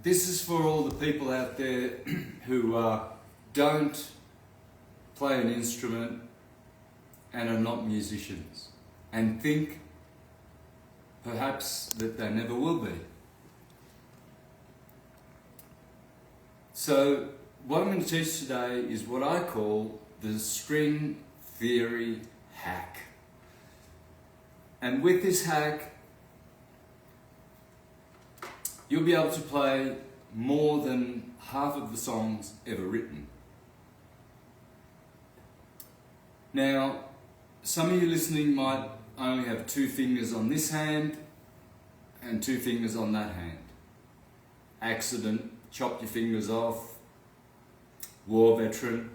This is for all the people out there who don't play an instrument and are not musicians and think perhaps that they never will be. So what I'm going to teach today is what I call the string theory hack. And with this hack, you'll be able to play more than half of the songs ever written. Now, some of you listening might only have 2 fingers on this hand and 2 fingers on that hand. Accident, chopped your fingers off, war veteran,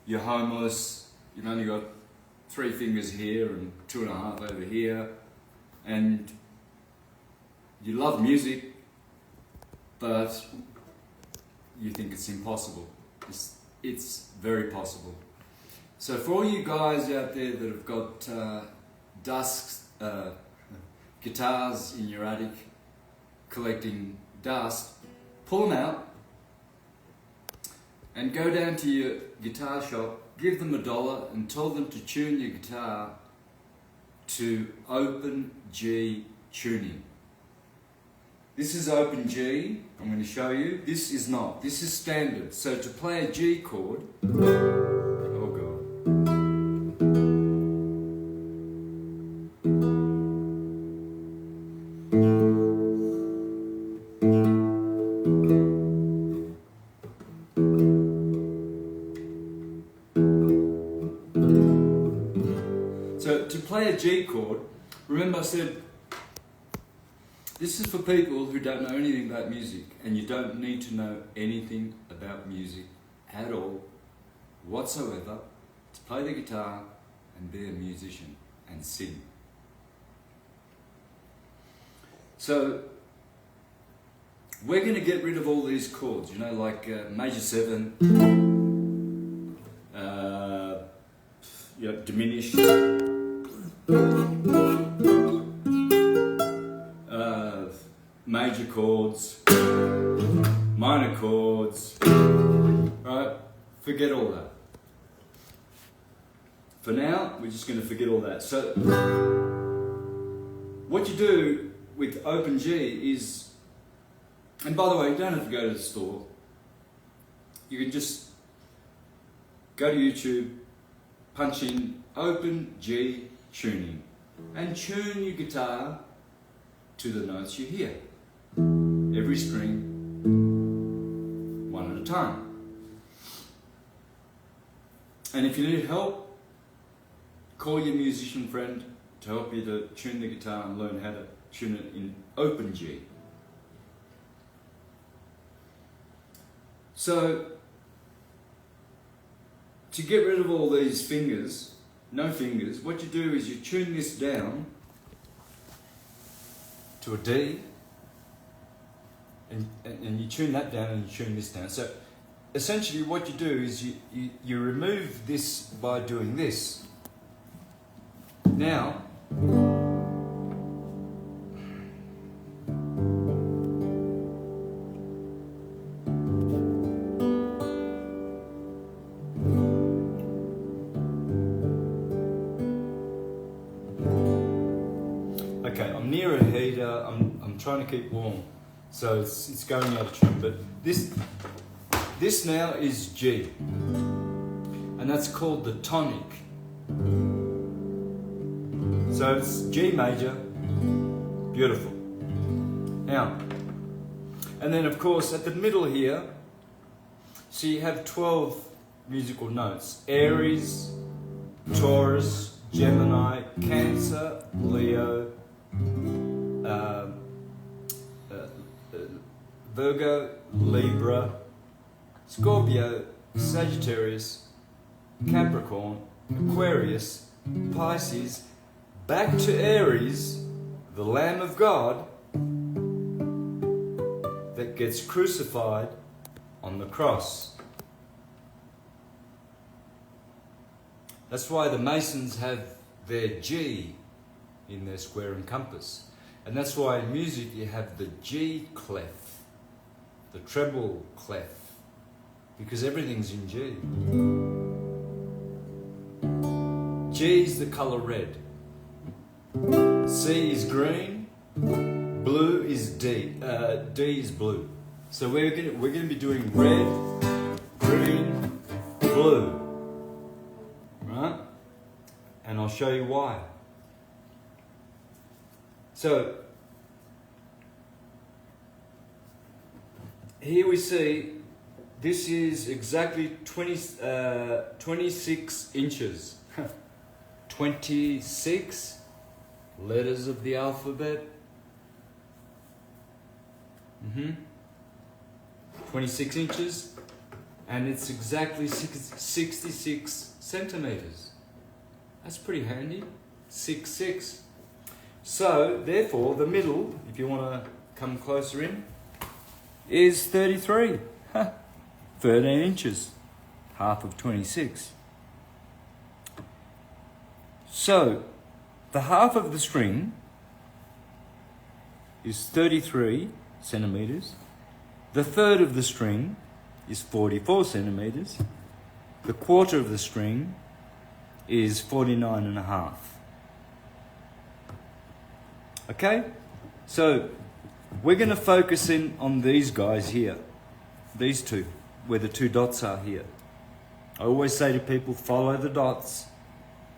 you're homeless, you've only got 3 fingers here and 2.5 over here, and you love music, but you think it's impossible. It's very possible. So for all you guys out there that have got guitars in your attic collecting dust, pull them out and go down to your guitar shop, give them $1 and tell them to tune your guitar to open G tuning. This is open G, I'm going to show you. This is not. This is standard. So to play a G chord, oh God. So to play a G chord, remember I said, this is for people who don't know anything about music, and you don't need to know anything about music at all, whatsoever, to play the guitar and be a musician and sing. So, we're going to get rid of all these chords, you know, like major 7, diminished, major chords, minor chords, right? Forget all that. For now, we're just going to forget all that. So, what you do with Open G is, and by the way, you don't have to go to the store. You can just go to YouTube, punch in Open G tuning, and tune your guitar to the notes you hear. Every string, one at a time. And if you need help, call your musician friend to help you to tune the guitar and learn how to tune it in open G. So, to get rid of all these fingers, no fingers, what you do is you tune this down to a D, and you tune that down and you tune this down. So essentially what you do is you remove this by doing this. Now, okay, I'm near a heater, I'm trying to keep warm. So it's going out of tune, but this now is G, and that's called the tonic. So it's G major, beautiful. Now, and then of course at the middle here, so you have 12 musical notes: Aries, Taurus, Gemini, Cancer, Leo, Virgo, Libra, Scorpio, Sagittarius, Capricorn, Aquarius, Pisces, back to Aries, the Lamb of God that gets crucified on the cross. That's why the Masons have their G in their square and compass. And that's why in music you have the G clef. the treble clef, because everything's in G. G is the colour red. C is green. Blue is D. D is blue. So we're gonna be doing red, green, blue, right? And I'll show you why. So here we see this is exactly 26 inches. 26 letters of the alphabet. 26 inches, and it's exactly 66 centimeters. That's pretty handy. 6. So therefore the middle, if you want to come closer in, is 33. 13 inches, half of 26. So the half of the string is 33 centimeters. The third of the string is 44 centimeters. The quarter of the string is 49.5. Okay? So we're going to focus in on these guys here. These two, where the two dots are here. I always say to people, follow the dots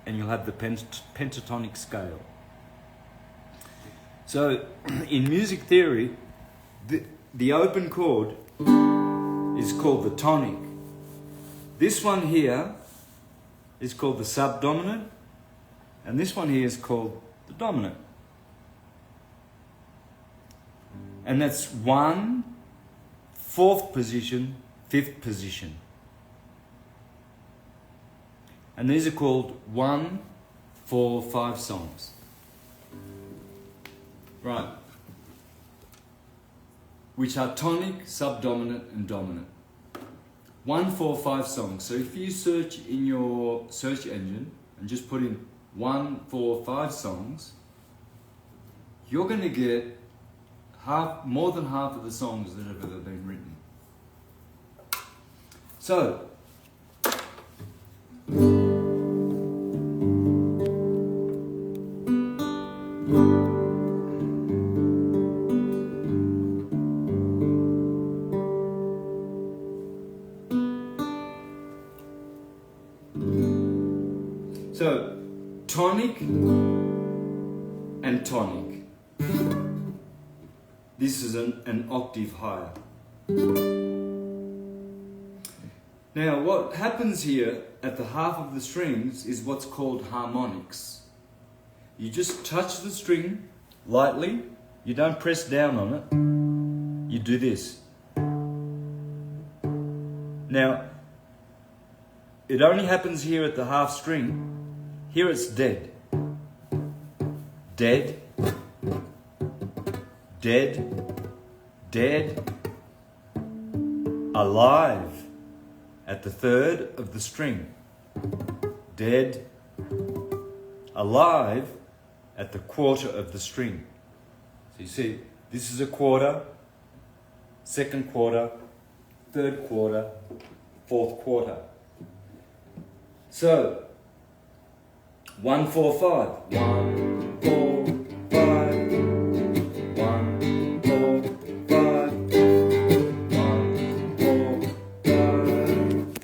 and you'll have the pentatonic scale. So in music theory, the open chord is called the tonic. This one here is called the subdominant, and this one here is called the dominant. And that's 1, 4th position, 5th position. And these are called 1, 4, 5 songs. Right. Which are tonic, subdominant, and dominant. 1, 4, 5 songs. So if you search in your search engine and just put in 1, 4, 5 songs, you're going to get more than half of the songs that have ever been written. So, tonic and tonic. This is an octave higher. Now what happens here at the half of the strings is what's called harmonics. You just touch the string lightly, you don't press down on it, you do this. Now, it only happens here at the half string. Here it's dead. Dead. Dead. Dead. Alive at the third of the string. Dead. Alive at the quarter of the string. So you see, this is a quarter, second quarter, third quarter, fourth quarter. So, 1, 4, 5. 1, 4, 5. 1, 4, 5. 1, 4, 5.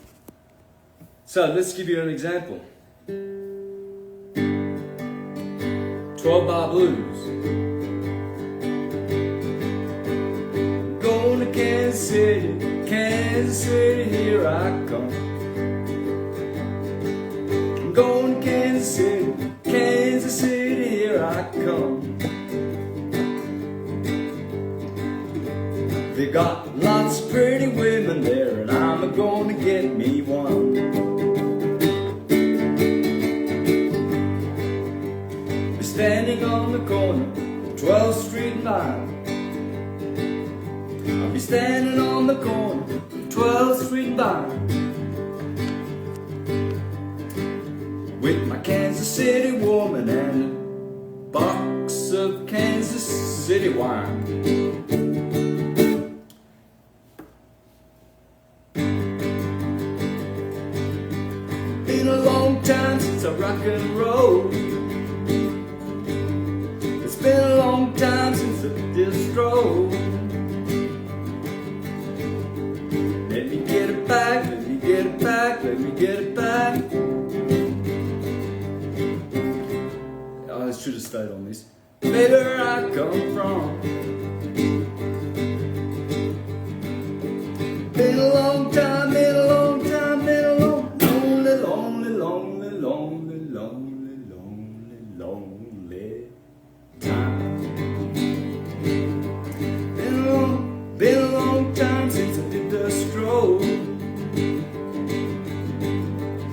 So let's give you an example. 12-bar blues. Going to Kansas City, here I come. Going to Kansas City, here I come. They got lots of pretty women there, and I'm gonna get me one. We're standing on the corner of 12th Street and Vine. I'll be standing on the corner of 12th Street and Vine, with my Kansas City woman and a box of Kansas City wine. I rock and roll. It's been a long time since I did a stroll. Let me get it back, let me get it back, let me get it back. I should have stayed on this. Where I come from. Been a long time, been a long time, been a lonely, lonely, lonely, lonely, lonely, lonely, lonely time. Been a long time since I did the stroll.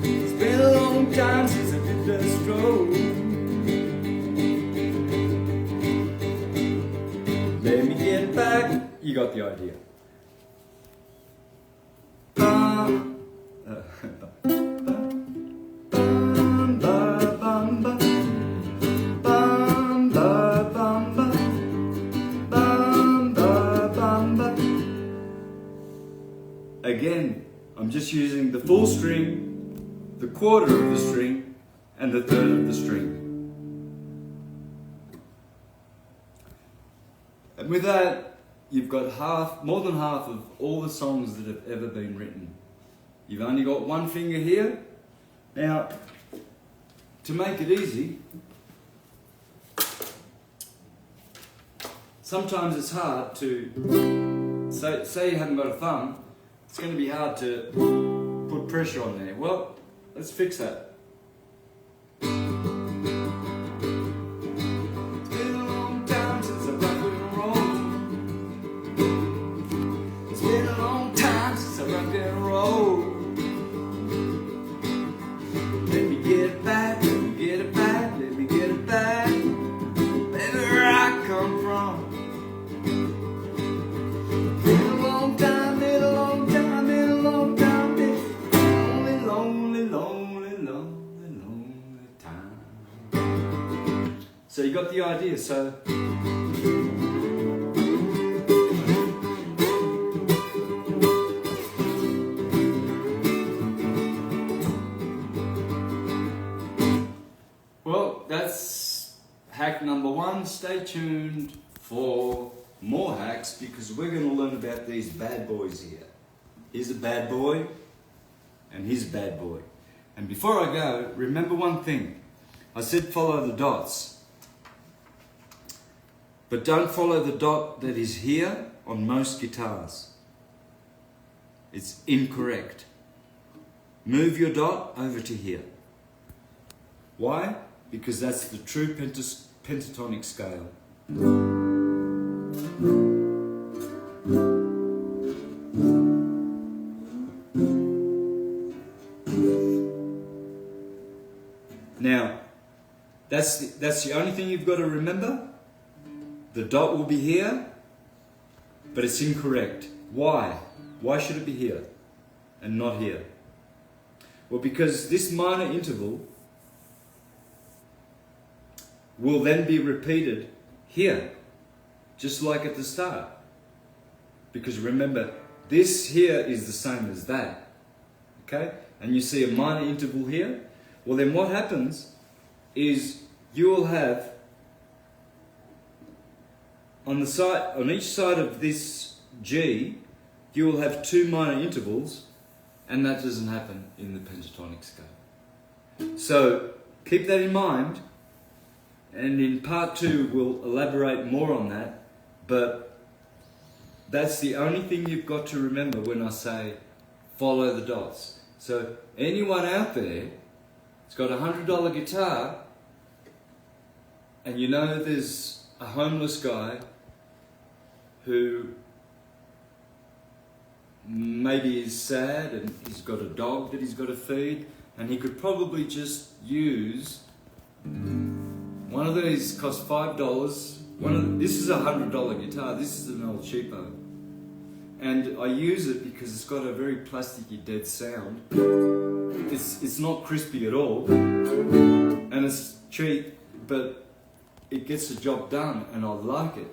It's been a long time since I did the stroll. Let me get it back. You got the idea. Again, I'm just using the full string, the quarter of the string, and the third of the string. And with that, you've got more than half of all the songs that have ever been written. You've only got one finger here. Now, to make it easy, sometimes it's hard to, say you haven't got a thumb, it's going to be hard to put pressure on there. Well, let's fix that. So you got the idea. So well, that's hack number one. Stay tuned for more hacks because we're going to learn about these bad boys here. Here's a bad boy and here's a bad boy. And before I go, remember one thing. I said follow the dots. But don't follow the dot that is here on most guitars. It's incorrect. Move your dot over to here. Why? Because that's the true pentatonic scale. Now, that's the only thing you've got to remember. The dot will be here, but it's incorrect. Why? Why should it be here and not here? Well, because this minor interval will then be repeated here, just like at the start. Because remember, this here is the same as that. Okay? And you see a minor interval here. Well, then what happens is you will have on each side of this G, you will have two minor intervals, and that doesn't happen in the pentatonic scale. So keep that in mind, and in part 2 we'll elaborate more on that, but that's the only thing you've got to remember when I say follow the dots. So anyone out there that's got a $100 guitar, and you know there's a homeless guy who maybe is sad and he's got a dog that he's got to feed, and he could probably just use one of these. Cost $5. This is a $100 guitar. This is an old cheapo, and I use it because it's got a very plasticky dead sound. It's not crispy at all, and it's cheap, but it gets the job done, and I like it.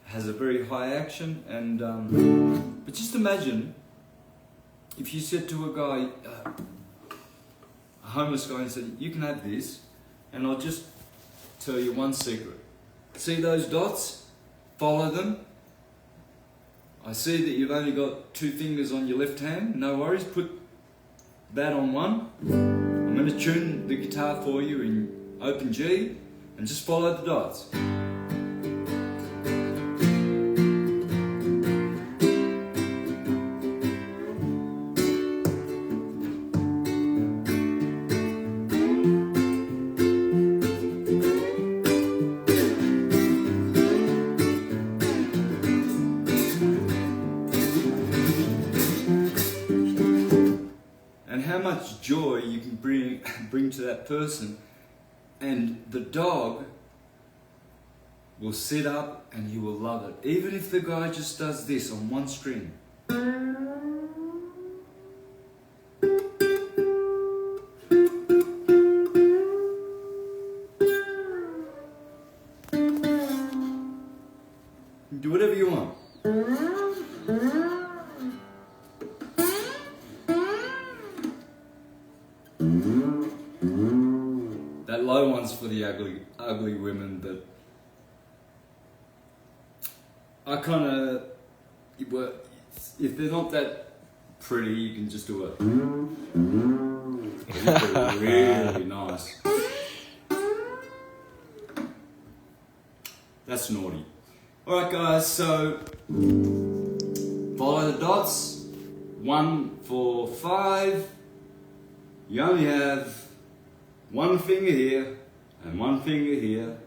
Has a very high action, and but just imagine if you said to a guy, a homeless guy and said, you can have this, and I'll just tell you one secret. See those dots? Follow them. I see that you've only got 2 fingers on your left hand. No worries, put that on one. I'm going to tune the guitar for you in open G, and just follow the dots. And how much joy you can bring to that person, and the dog will sit up and he will love it, even if the guy just does this on one string. Do whatever you want. That low one's for the ugly women, but I kind of, if they're not that pretty, you can just do it. Really nice. That's naughty. Alright guys, so follow the dots. 1, 4, 5. You only have 1 finger here and 1 finger here,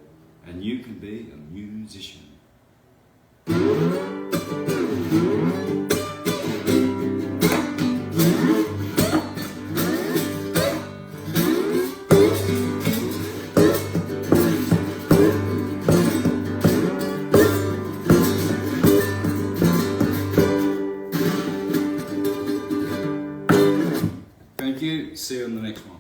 and you can be a musician. Thank you. See you on the next one.